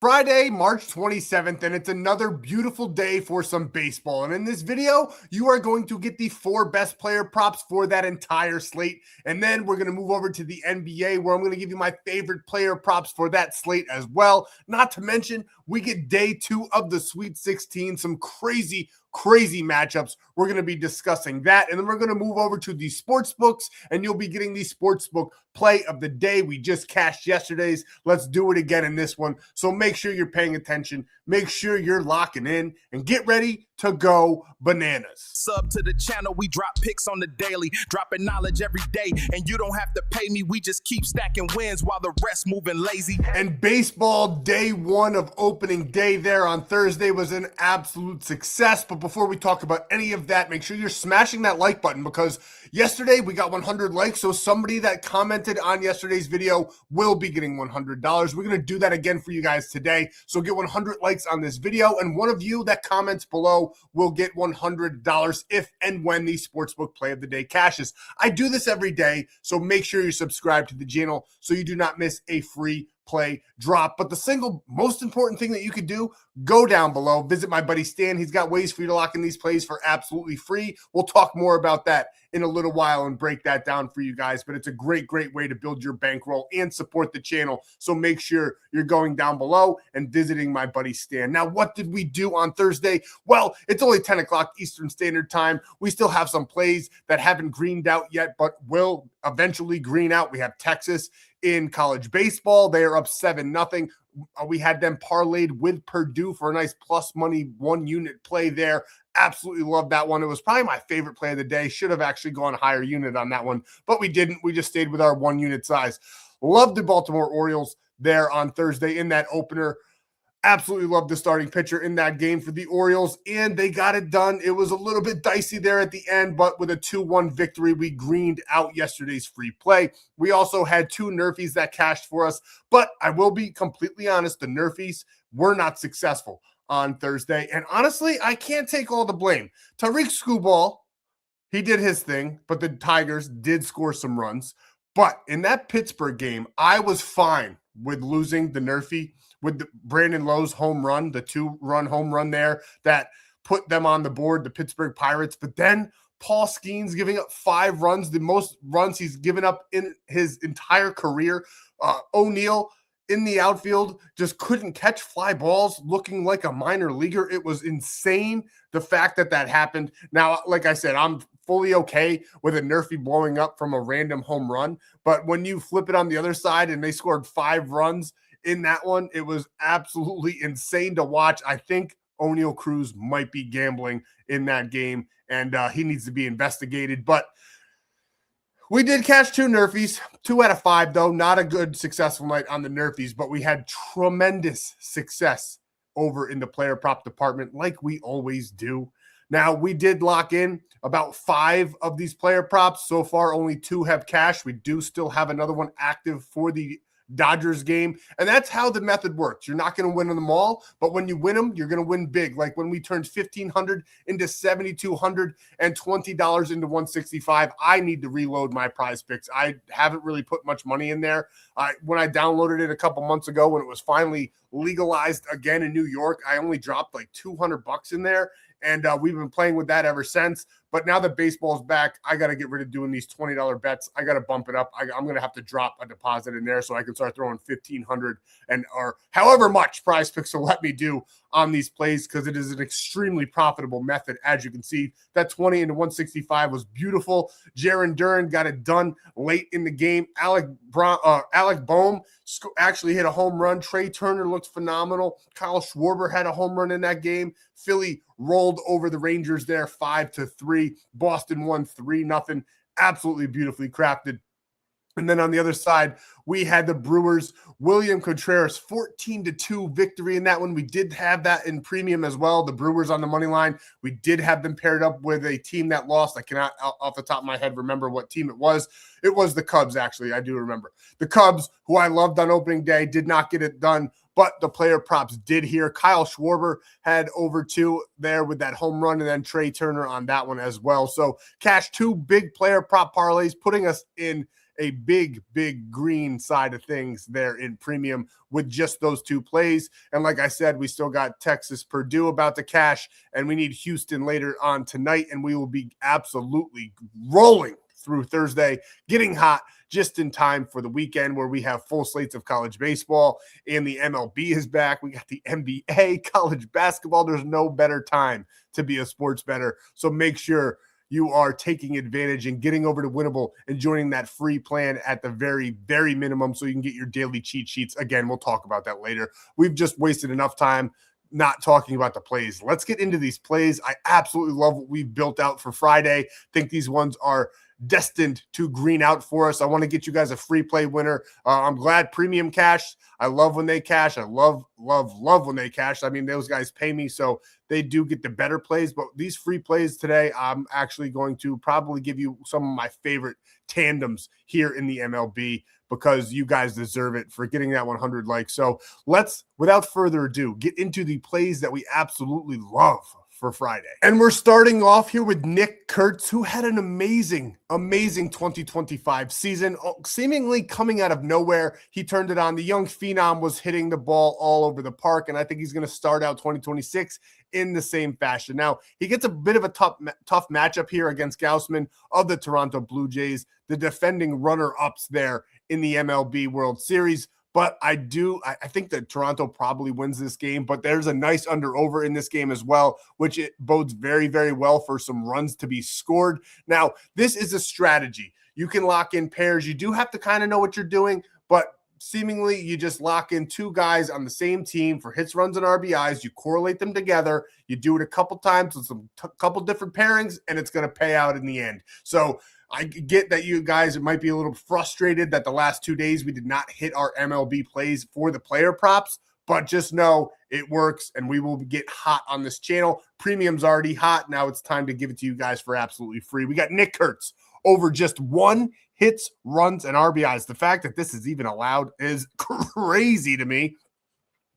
Friday, March 27th, and it's another beautiful day for some baseball. And in this video, you are going to get the 4 best player props for that entire slate. And then we're going to move over to the NBA, where I'm going to give you my favorite player props for that slate as well. Not to mention, we get day 2 of the Sweet 16, some crazy matchups. We're going to be discussing that. And then we're going to move over to the sports books, and you'll be getting the sports book play of the day. We just cashed yesterday's. Let's do it again in this one. So make sure you're paying attention. Make sure you're locking in and get ready to go bananas. Sub to the channel, we drop picks on the daily, dropping knowledge every day, and you don't have to pay me. We just keep stacking wins while the rest moving lazy. And baseball day 1 of opening day there on Thursday was an absolute success. But before we talk about any of that, make sure you're smashing that like button, because yesterday we got 100 likes. So somebody that commented on yesterday's video will be getting $100. We're going to do that again for you guys today. So get 100 likes on this video, and one of you that comments below will get $100 if and when the sportsbook play of the day cashes. I do this every day, so make sure you subscribe to the channel so you do not miss a free play drop. But the single most important thing that you could do, go down below, visit my buddy Stan. He's got ways for you to lock in these plays for absolutely free. We'll talk more about that in a little while and break that down for you guys, but it's a great way to build your bankroll and support the channel. So make sure you're going down below and visiting my buddy Stan. Now, what did we do on Thursday? Well, it's only 10 o'clock Eastern Standard Time. We still have some plays that haven't greened out yet, but will eventually green out. We have Texas in college baseball. They are up 7-0. We had them parlayed with Purdue for a nice plus money 1 unit play there. Absolutely love that one. It was probably my favorite play of the day. Should have actually gone higher unit on that one, but we didn't. We just stayed with our 1 unit size. Love the Baltimore Orioles there on Thursday in that opener. Absolutely love the starting pitcher in that game for the Orioles, and they got it done. It was a little bit dicey there at the end, but with a 2-1 victory, we greened out yesterday's free play. We also had 2 Nerfies that cashed for us, but I will be completely honest, the Nerfies were not successful on Thursday, and honestly, I can't take all the blame. Tariq Skubal, he did his thing, but the Tigers did score some runs. But in that Pittsburgh game, I was fine with losing the Nerfie with the Brandon Lowe's home run, the 2-run home run there that put them on the board, the Pittsburgh Pirates. But then Paul Skeens giving up 5 runs, the most runs he's given up in his entire career. O'Neal in the outfield just couldn't catch fly balls, looking like a minor leaguer. It was insane, the fact that that happened. Now, like I said, I'm fully okay with a Nerfie blowing up from a random home run. But when you flip it on the other side and they scored 5 runs in that one, it was absolutely insane to watch. I think O'Neal Cruz might be gambling in that game, and he needs to be investigated. But we did catch 2 Nerfies, 2 out of 5, though. Not a good, successful night on the Nerfies, but we had tremendous success over in the player prop department, like we always do. Now, we did lock in about 5 of these player props. So far, only 2 have cashed. We do still have another one active for the Dodgers game, and that's how the method works. You're not going to win them all, but when you win them, you're going to win big. Like when we turned $1,500 into $7,200 and $20 into $165. I need to reload my prize picks. I haven't really put much money in there. When I downloaded it a couple months ago, when it was finally legalized again in New York, I only dropped like $200 in there, and we've been playing with that ever since. But now that baseball's back, I got to get rid of doing these $20 bets. I got to bump it up. I'm going to have to drop a deposit in there so I can start throwing $1,500 or however much Prize Picks will let me do on these plays, because it is an extremely profitable method. As you can see, that 20 into 165 was beautiful. Jaron Duran got it done late in the game. Alec Boehm actually hit a home run. Trey Turner looked phenomenal. Kyle Schwarber had a home run in that game. Philly rolled over the Rangers there 5-3. Boston won 3-0. Absolutely beautifully crafted. And then on the other side, we had the Brewers, William Contreras, 14-2 victory in that one. We did have that in premium as well. The Brewers on the money line. We did have them paired up with a team that lost. I cannot, off the top of my head, remember what team it was. It was the Cubs, actually. I do remember. The Cubs, who I loved on opening day, did not get it done, but the player props did here. Kyle Schwarber had over 2 there with that home run, and then Trey Turner on that one as well. So cash 2 big player prop parlays, putting us in a big green side of things there in premium with just those two plays. And like I said, we still got Texas Purdue about to cash, and we need Houston later on tonight, and we will be absolutely rolling through Thursday, getting hot just in time for the weekend where we have full slates of college baseball and the MLB is back. We got the NBA, college basketball. There's no better time to be a sports bettor. So make sure you are taking advantage and getting over to Winible and joining that free plan at the very minimum so you can get your daily cheat sheets. Again, we'll talk about that later. We've just wasted enough time not talking about the plays. Let's get into these plays. I absolutely love what we've built out for Friday. Think these ones are destined to green out for us. I want to get you guys a free play winner. I'm glad premium cash. I love when they cash. I love when they cash. I mean, those guys pay me, so they do get the better plays. But these free plays today, I'm actually going to probably give you some of my favorite tandems here in the MLB because you guys deserve it for getting that 100 likes. So let's, without further ado, get into the plays that we absolutely love for Friday. And we're starting off here with Nick Kurtz, who had an amazing 2025 season, seemingly coming out of nowhere. He turned it on. The young phenom was hitting the ball all over the park, and I think he's going to start out 2026 in the same fashion. Now, he gets a bit of a tough matchup here against Gaussman of the Toronto Blue Jays, the defending runner-ups there in the MLB World Series. But I think that Toronto probably wins this game, but there's a nice under-over in this game as well, which it bodes very well for some runs to be scored. Now, this is a strategy. You can lock in pairs. You do have to kind of know what you're doing, but seemingly you just lock in two guys on the same team for hits, runs, and RBIs. You correlate them together. You do it a couple times with some couple different pairings, and it's going to pay out in the end. So I get that you guys might be a little frustrated that the last 2 days we did not hit our MLB plays for the player props, but just know it works and we will get hot on this channel. Premium's already hot. Now it's time to give it to you guys for absolutely free. We got Nick Kurtz over just 1 hits, runs, and RBIs. The fact that this is even allowed is crazy to me.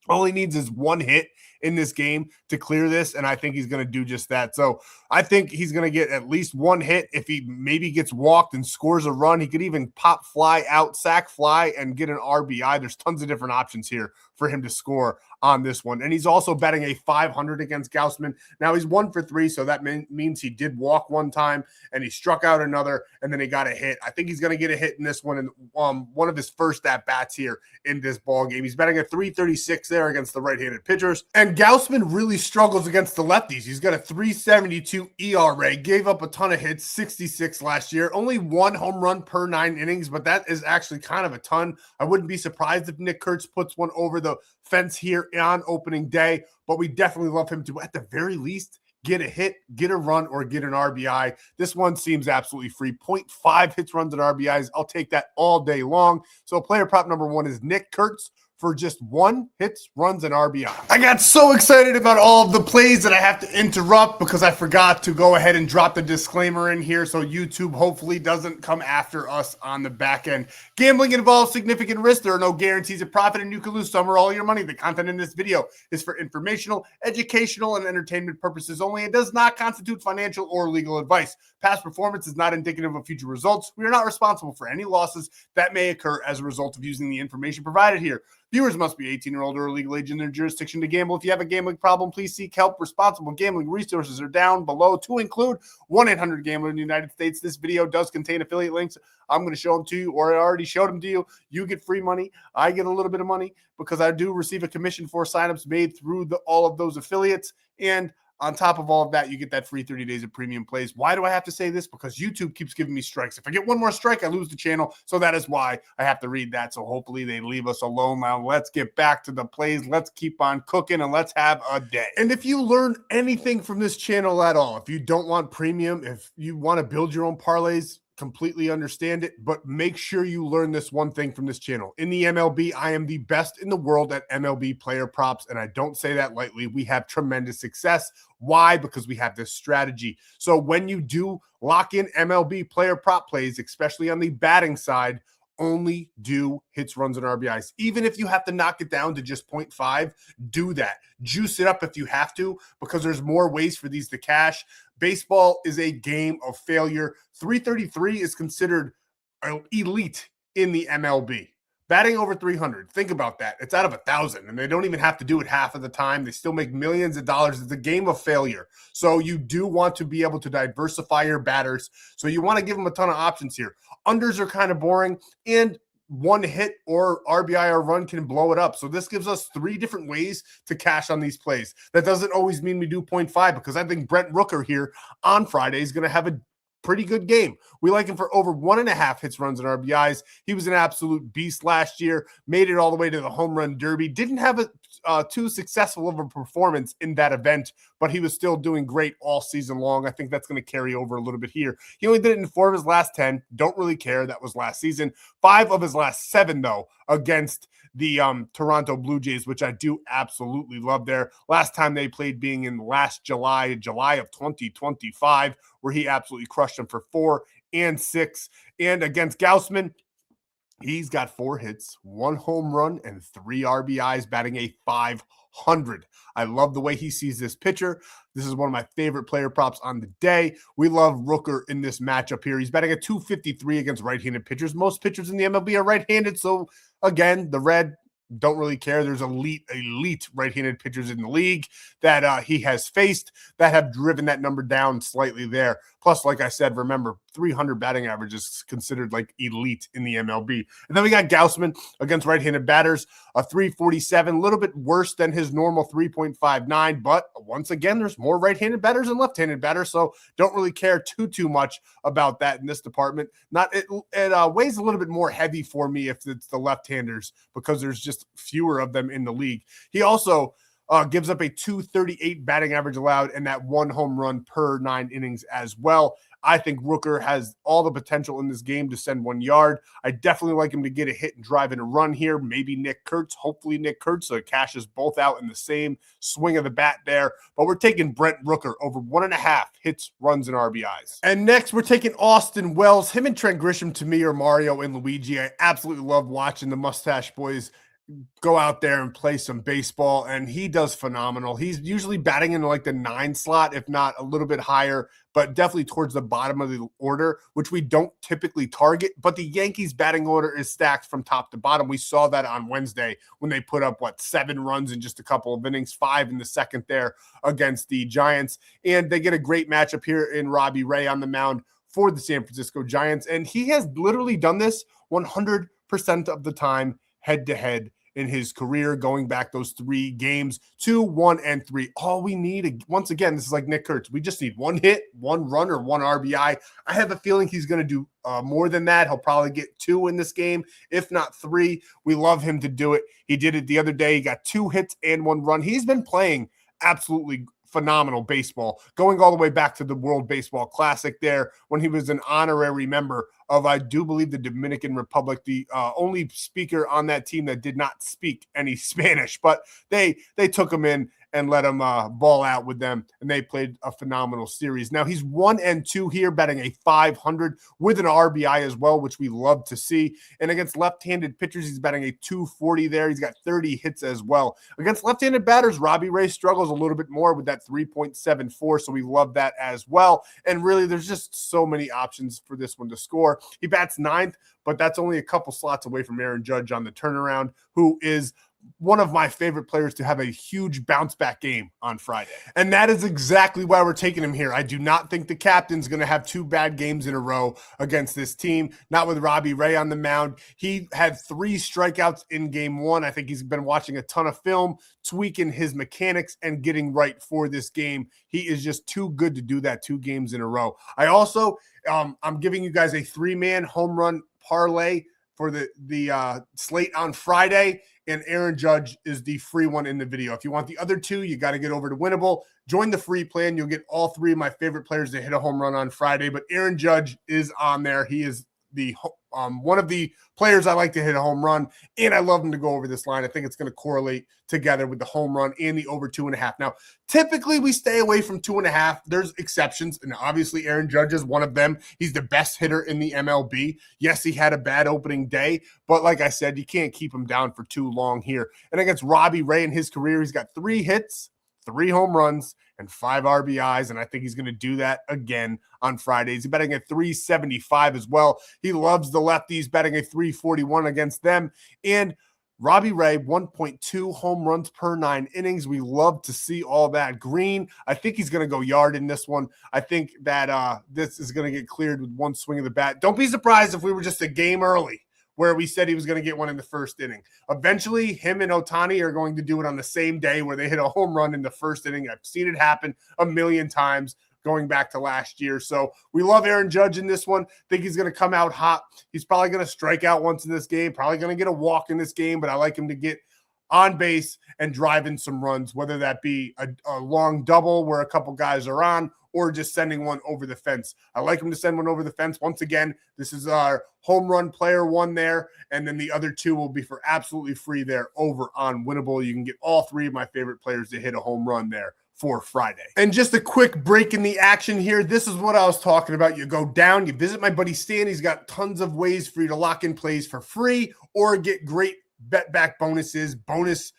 All he needs is 1 hit in this game to clear this, and I think he's going to do just that. So I think he's going to get at least 1 hit. If he maybe gets walked and scores a run, he could even pop fly out, sack fly, and get an RBI. There's tons of different options here for him to score on this one. And he's also betting a 500 against Gaussman. Now he's 1 for 3, so that means he did walk 1 time, and he struck out another, and then he got a hit. I think he's going to get a hit in this one, in one of his first at-bats here in this ball game. He's betting a 336 there against the right-handed pitchers. And Gaussman really struggles against the lefties. He's got a 372 ERA, gave up a ton of hits, 66 last year, only 1 home run per 9 innings, but that is actually kind of a ton. I wouldn't be surprised if Nick Kurtz puts one over the fence here on opening day, but we definitely love him to, at the very least, get a hit, get a run, or get an RBI. This one seems absolutely free. 0.5 hits, runs, and RBIs. I'll take that all day long. So player prop number 1 is Nick Kurtz for just 1 hits, runs, and RBI. I got so excited about all of the plays that I have to interrupt because I forgot to go ahead and drop the disclaimer in here so YouTube hopefully doesn't come after us on the back end. Gambling involves significant risk. There are no guarantees of profit, and you can lose some or all your money. The content in this video is for informational, educational, and entertainment purposes only. It does not constitute financial or legal advice. Past performance is not indicative of future results. We are not responsible for any losses that may occur as a result of using the information provided here. Viewers must be 18 or older or legal age in their jurisdiction to gamble. If you have a gambling problem, please seek help. Responsible gambling resources are down below, to include 1-800-GAMBLER in the United States. This video does contain affiliate links. I'm going to show them to you, or I already showed them to you. You get free money. I get a little bit of money because I do receive a commission for signups made through all of those affiliates. And on top of all of that, you get that free 30 days of premium plays. Why do I have to say this? Because YouTube keeps giving me strikes. If I get 1 more strike, I lose the channel. So that is why I have to read that. So hopefully they leave us alone. Now let's get back to the plays. Let's keep on cooking and let's have a day. And if you learn anything from this channel at all, if you don't want premium, if you want to build your own parlays, completely understand it, but make sure you learn this one thing from this channel. In the MLB, I am the best in the world at MLB player props, and I don't say that lightly. We have tremendous success. Why? Because we have this strategy. So when you do lock in MLB player prop plays, especially on the batting side, only do hits, runs, and RBIs. Even if you have to knock it down to just 0.5, do that. Juice it up if you have to, because there's more ways for these to cash. Baseball is a game of failure. 333 is considered elite in the MLB. Batting over 300. Think about that. It's out of 1,000, and they don't even have to do it half of the time. They still make millions of dollars. It's a game of failure. So you do want to be able to diversify your batters. So you want to give them a ton of options here. Unders are kind of boring, and one hit or RBI or run can blow it up. So this gives us 3 different ways to cash on these plays. That doesn't always mean we do 0.5, because I think Brent Rooker here on Friday is going to have a pretty good game. We like him for over 1.5 hits, runs, and RBIs. He was an absolute beast last year, made it all the way to the home run derby. Didn't have too successful of a performance in that event, but he was still doing great all season long. I think that's going to carry over a little bit here. He only did it in 4 of his last 10. Don't really care. That was last season. 5 of his last 7, though, against the Toronto Blue Jays, which I do absolutely love there. Last time they played being in last July of 2025, where he absolutely crushed them for 4 and 6. And against Gaussman, he's got 4 hits, 1 home run, and 3 RBIs, batting a .500. I love the way he sees this pitcher. This is one of my favorite player props on the day. We love Rooker in this matchup here. He's batting a .253 against right-handed pitchers. Most pitchers in the MLB are right-handed, so again, the red don't really care. There's elite right-handed pitchers in the league that he has faced that have driven that number down slightly there. Plus, like I said, remember, 300 batting average is considered like elite in the MLB. And then we got Gaussman against right-handed batters, a .347, a little bit worse than his normal 3.59. But once again, there's more right-handed batters than left-handed batters, so don't really care too much about that in this department. It weighs a little bit more heavy for me if it's the left-handers, because there's just fewer of them in the league. He also gives up a .238 batting average allowed and that 1 home run per 9 innings as well. I think Rooker has all the potential in this game to send 1 yard. I definitely like him to get a hit and drive in a run here. Maybe Nick Kurtz, hopefully Nick Kurtz, so it cashes both out in the same swing of the bat there. But we're taking Brent Rooker over 1.5 hits, runs, and RBIs. And next, we're taking Austin Wells. Him and Trent Grisham, to me, are Mario and Luigi. I absolutely love watching the Mustache Boys go out there and play some baseball, and he does phenomenal. He's usually batting in like the 9 slot, if not a little bit higher, but definitely towards the bottom of the order, which we don't typically target. But the Yankees batting order is stacked from top to bottom. We saw that on Wednesday when they put up, 7 runs in just a couple of innings, 5 in the second there against the Giants. And they get a great matchup here in Robbie Ray on the mound for the San Francisco Giants. And he has literally done this 100% of the time, head-to-head in his career, going back those 3 games, 2, 1, and 3. All we need, once again, this is like Nick Kurtz. We just need 1 hit, 1 run, or 1 RBI. I have a feeling he's going to do more than that. He'll probably get 2 in this game, if not 3. We love him to do it. He did it the other day. He got 2 hits and 1 run. He's been playing absolutely phenomenal baseball, going all the way back to the World Baseball Classic there when he was an honorary member of, I do believe, the Dominican Republic, the only speaker on that team that did not speak any Spanish, but they took him in and let him ball out with them, and they played a phenomenal series. Now, he's 1-2 here, batting a .500 with an RBI as well, which we love to see. And against left-handed pitchers, he's batting a .240 there. He's got 30 hits as well. Against left-handed batters, Robbie Ray struggles a little bit more with that 3.74, so we love that as well. And really, there's just so many options for this one to score. He bats 9th, but that's only a couple slots away from Aaron Judge on the turnaround, who is one of my favorite players to have a huge bounce back game on Friday. And that is exactly why we're taking him here. I do not think the captain's going to have 2 bad games in a row against this team, not with Robbie Ray on the mound. He had 3 strikeouts in game 1. I think he's been watching a ton of film, tweaking his mechanics and getting right for this game. He is just too good to do that 2 games in a row. I also, I'm giving you guys a 3-man home run parlay for the slate on Friday, and Aaron Judge is the free one in the video. If you want the other 2, you got to get over to Winible. Join the free plan. You'll get all 3 of my favorite players to hit a home run on Friday, but Aaron Judge is on there. He is the one of the players I like to hit a home run, and I love him to go over this line. I think it's going to correlate together with the home run and the over 2.5. Now, typically we stay away from 2.5. There's exceptions, and obviously Aaron Judge is one of them. He's the best hitter in the MLB. Yes, he had a bad opening day, but like I said, you can't keep him down for too long here. And against Robbie Ray in his career, he's got 3 hits, 3 home runs, and 5 RBIs, and I think he's going to do that again on Fridays. He's betting at 375 as well. He loves the lefties, betting a 341 against them. And Robbie Ray, 1.2 home runs per 9 innings. We love to see all that green. I think he's going to go yard in this one. I think that this is going to get cleared with one swing of the bat. Don't be surprised if we were just a game early where we said he was going to get one in the first inning. Eventually, him and Ohtani are going to do it on the same day where they hit a home run in the first inning. I've seen it happen a million times going back to last year. So we love Aaron Judge in this one. Think he's going to come out hot. He's probably going to strike out once in this game, probably going to get a walk in this game, but I like him to get on base and drive in some runs, whether that be a long double where a couple guys are on or just sending one over the fence. I like him to send one over the fence. Once again, this is our home run player one there, and then the other two will be for absolutely free there over on Winible. You can get all 3 of my favorite players to hit a home run there for Friday. And just a quick break in the action here. This is what I was talking about. You go down, you visit my buddy Stan. He's got tons of ways for you to lock in plays for free or get great bet back bonuses, bonus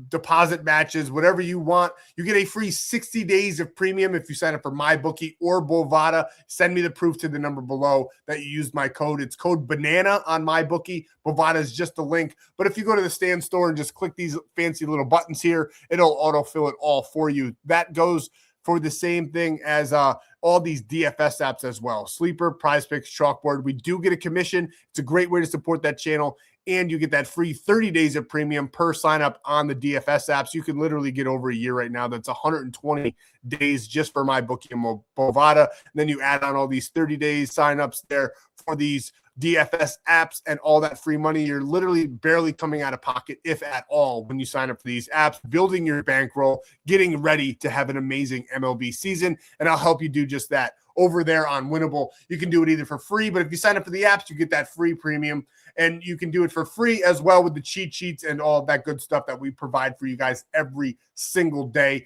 deposit matches, whatever you want. You get a free 60 days of premium if you sign up for MyBookie or Bovada. Send me the proof to the number below that you used my code. It's code BANANA on MyBookie. Bovada is just a link. But if you go to the Stan.store and just click these fancy little buttons here, it'll autofill it all for you. That goes for the same thing as all these DFS apps as well. Sleeper, Prizepicks, Chalkboard. We do get a commission. It's a great way to support that channel. And you get that free 30 days of premium per sign up on the DFS apps. You can literally get over a year right now. That's 120 days just for MyBookie and Bovada. And then you add on all these 30 days signups there for these DFS apps and all that free money. You're literally barely coming out of pocket, if at all, when you sign up for these apps, building your bankroll, getting ready to have an amazing MLB season. And I'll help you do just that over there on Winible. You can do it either for free, but if you sign up for the apps, you get that free premium. And you can do it for free as well with the cheat sheets and all of that good stuff that we provide for you guys every single day.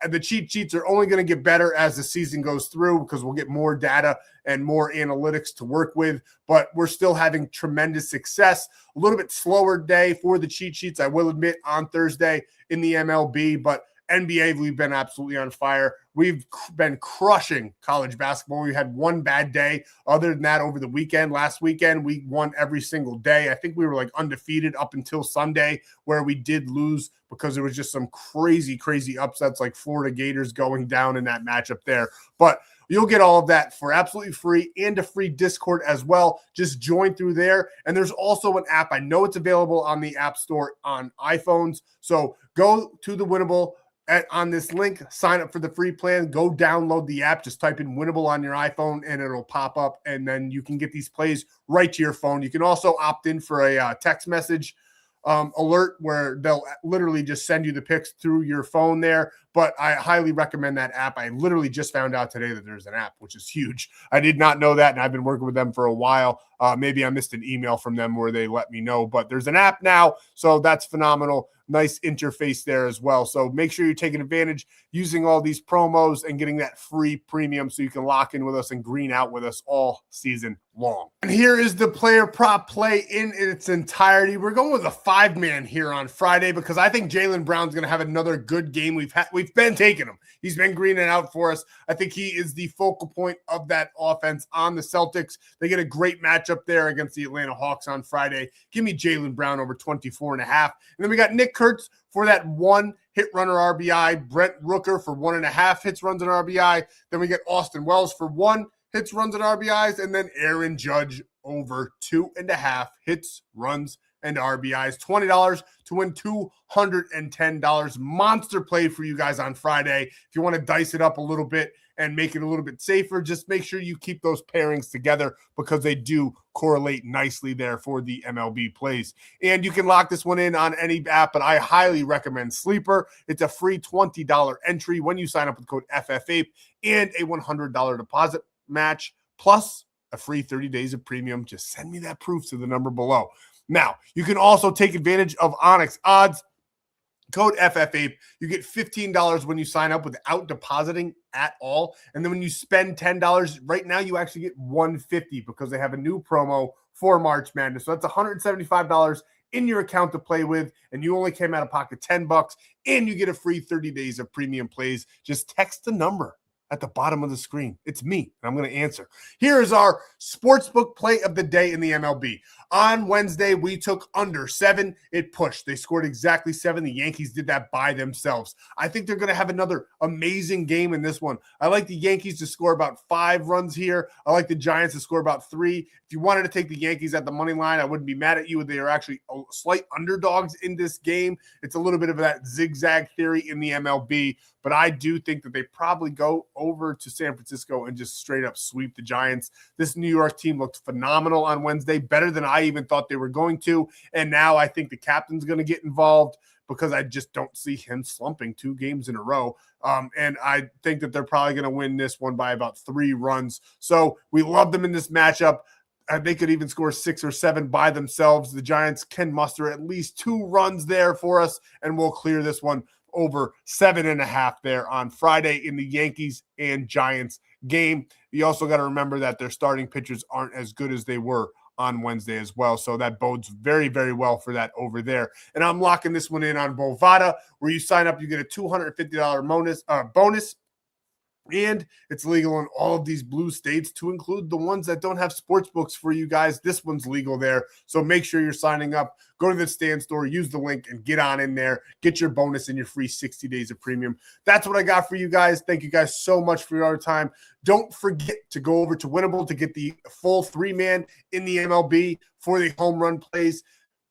The cheat sheets are only going to get better as the season goes through because we'll get more data and more analytics to work with. But we're still having tremendous success. A little bit slower day for the cheat sheets, I will admit, on Thursday in the MLB. But NBA, we've been absolutely on fire. We've been crushing college basketball. We had one bad day. Other than that, over the weekend, last weekend, we won every single day. I think we were like undefeated up until Sunday, where we did lose because there was just some crazy, crazy upsets like Florida Gators going down in that matchup there. But you'll get all of that for absolutely free and a free Discord as well. Just join through there. And there's also an app. I know it's available on the App Store on iPhones. So go to the Winible on this link, sign up for the free plan, go download the app, just type in Winible on your iPhone and it'll pop up and then you can get these plays right to your phone. You can also opt in for a text message alert where they'll literally just send you the picks through your phone there. But I highly recommend that app. I literally just found out today that there's an app, which is huge. I did not know that, and I've been working with them for a while. Maybe I missed an email from them where they let me know, but there's an app now, so that's phenomenal. Nice interface there as well. So make sure you're taking advantage, using all these promos and getting that free premium so you can lock in with us and green out with us all season long. And here is the player prop play in its entirety. We're going with a 5-man here on Friday because I think Jaylen Brown's going to have another good game. We've been taking him. He's been greening out for us. I think he is the focal point of that offense on the Celtics. They get a great matchup there against the Atlanta Hawks on Friday. Give me Jaylen Brown over 24.5. And then we got Nick Kurtz for that 1 hit runner RBI, Brent Rooker for 1.5 hits, runs, and RBI. Then we get Austin Wells for 1 hits, runs, and RBIs, and then Aaron Judge over 2.5 hits, runs, and RBIs. $20 to win $210. Monster play for you guys on Friday. If you want to dice it up a little bit and make it a little bit safer, just make sure you keep those pairings together because they do correlate nicely there for the MLB plays. And you can lock this one in on any app, but I highly recommend Sleeper. It's a free $20 entry when you sign up with code FFAPE and a $100 deposit match, plus a free 30 days of premium. Just send me that proof to the number below. Now, you can also take advantage of ONYX odds. Code FFAPE. You get $15 when you sign up without depositing at all. And then when you spend $10, right now you actually get $150 because they have a new promo for March Madness. So that's $175 in your account to play with, and you only came out of pocket $10, and you get a free 30 days of premium plays. Just text the number at the bottom of the screen. It's me, and I'm going to answer. Here is our sportsbook play of the day in the MLB. On Wednesday, we took under 7. It pushed. They scored exactly 7. The Yankees did that by themselves. I think they're going to have another amazing game in this one. I like the Yankees to score about 5 runs here. I like the Giants to score about 3. If you wanted to take the Yankees at the money line, I wouldn't be mad at you. They are actually slight underdogs in this game. It's a little bit of that zigzag theory in the MLB, but I do think that they probably go over to San Francisco and just straight up sweep the Giants. This New York team looked phenomenal on Wednesday, better than I even thought they were going to. And now I think the captain's going to get involved because I just don't see him slumping 2 games in a row. And I think that they're probably going to win this one by about 3 runs. So we love them in this matchup. They could even score 6 or 7 by themselves. The Giants can muster at least 2 runs there for us, and we'll clear this one over 7.5 there on Friday in the Yankees and Giants game. You also got to remember that their starting pitchers aren't as good as they were on Wednesday as well. So that bodes very, very well for that over there. And I'm locking this one in on Bovada, where you sign up, you get a $250 bonus. And it's legal in all of these blue states, to include the ones that don't have sports books for you guys. This one's legal there. So make sure you're signing up. Go to the Stan.store, use the link, and get on in there. Get your bonus and your free 60 days of premium. That's what I got for you guys. Thank you guys so much for your time. Don't forget to go over to Winible to get the full 3-man in the MLB for the home run plays.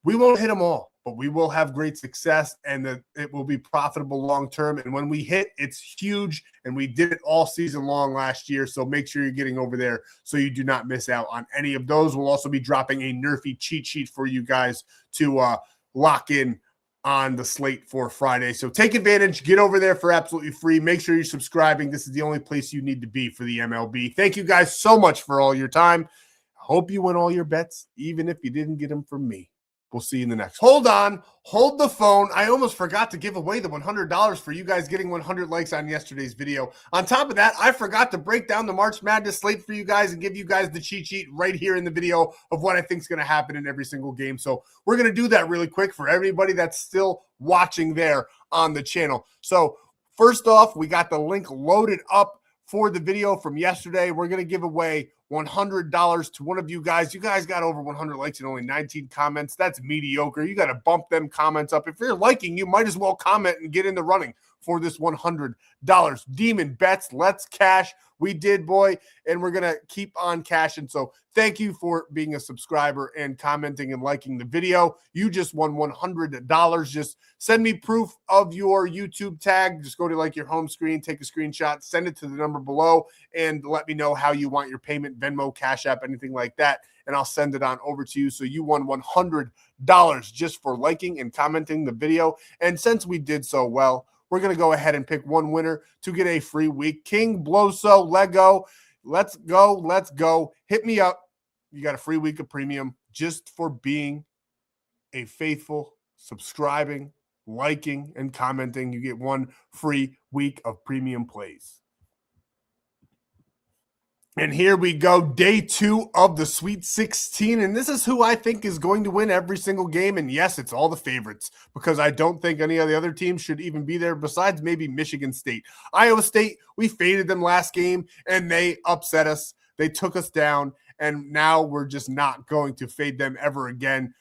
We won't hit them all, but we will have great success, and it will be profitable long-term. And when we hit, it's huge, and we did it all season long last year. So make sure you're getting over there so you do not miss out on any of those. We'll also be dropping a Nerfy cheat sheet for you guys to lock in on the slate for Friday. So take advantage. Get over there for absolutely free. Make sure you're subscribing. This is the only place you need to be for the MLB. Thank you guys so much for all your time. Hope you win all your bets, even if you didn't get them from me. We'll see you in the next. Hold on. Hold the phone. I almost forgot to give away the $100 for you guys getting 100 likes on yesterday's video. On top of that, I forgot to break down the March Madness slate for you guys and give you guys the cheat sheet right here in the video of what I think is going to happen in every single game. So we're going to do that really quick for everybody that's still watching there on the channel. So first off, we got the link loaded up for the video from yesterday. We're going to give away $100 to one of you guys. You guys got over 100 likes and only 19 comments. That's mediocre. You got to bump them comments up. If you're liking, you might as well comment and get in the running for this $100. Demon bets, let's cash. We did, boy, and we're going to keep on cashing. So thank you for being a subscriber and commenting and liking the video. You just won $100. Just send me proof of your YouTube tag. Just go to like your home screen, take a screenshot, send it to the number below, and let me know how you want your payment, Venmo, Cash App, anything like that, and I'll send it on over to you. So you won $100 just for liking and commenting the video. And since we did so well, we're going to go ahead and pick one winner to get a free week. King Bloso Lego. Let's go. Let's go. Hit me up. You got a free week of premium just for being a faithful, subscribing, liking, and commenting. You get one free week of premium plays. And here we go, day 2 of the Sweet 16, and this is who I think is going to win every single game, and yes, it's all the favorites, because I don't think any of the other teams should even be there, besides maybe Michigan State. Iowa State, we faded them last game, and they upset us. They took us down, and now we're just not going to fade them ever again.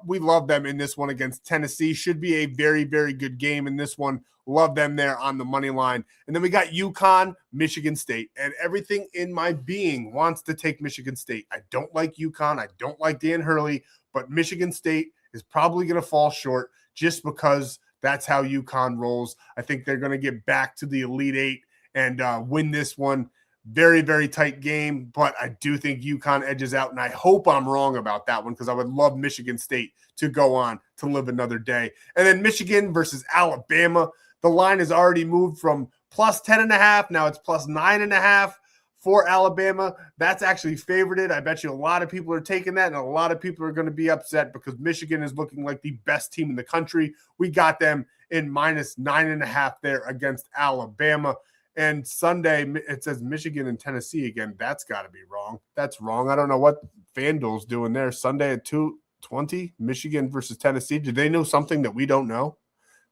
We love them in this one against Tennessee. Should be a very, very good game in this one. Love them there on the money line. And then we got UConn, Michigan State. And everything in my being wants to take Michigan State. I don't like UConn. I don't like Dan Hurley. But Michigan State is probably going to fall short just because that's how UConn rolls. I think they're going to get back to the Elite Eight and win this one. Very, very tight game, but I do think UConn edges out, and I hope I'm wrong about that one because I would love Michigan State to go on to live another day. And then Michigan versus Alabama. The line has already moved from plus 10.5. Now it's plus 9.5 for Alabama. That's actually favorited. I bet you a lot of people are taking that, and a lot of people are going to be upset because Michigan is looking like the best team in the country. We got them in minus 9.5 there against Alabama. And Sunday, it says Michigan and Tennessee again. That's got to be wrong. That's wrong. I don't know what FanDuel's doing there. Sunday at 2 20, Michigan versus Tennessee. Do they know something that we don't know?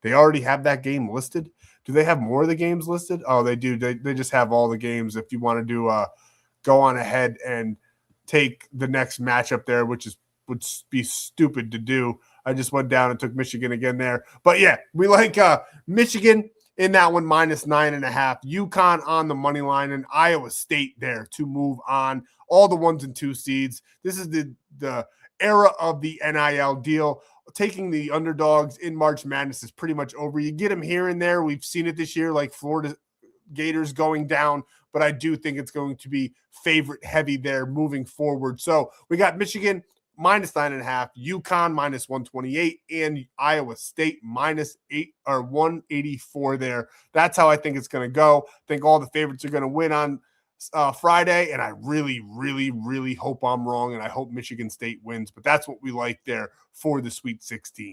They already have that game listed. Do they have more of the games listed? Oh, they do. They just have all the games. If you want to do go on ahead and take the next matchup there, which would be stupid to do. I just went down and took Michigan again there. But yeah, we like Michigan in that one, -9.5. UConn on the money line, and Iowa State there to move on. All the 1s and 2 seeds. This is the era of the NIL deal. Taking the underdogs in March Madness is pretty much over. You get them here and there. We've seen it this year, like Florida Gators going down, but I do think it's going to be favorite heavy there moving forward. So we got Michigan -9.5, UConn -128, and Iowa State -8 or 184 there. That's how I think it's going to go. I think all the favorites are going to win on Friday, and I really, really, really hope I'm wrong, and I hope Michigan State wins. But that's what we like there for the Sweet 16.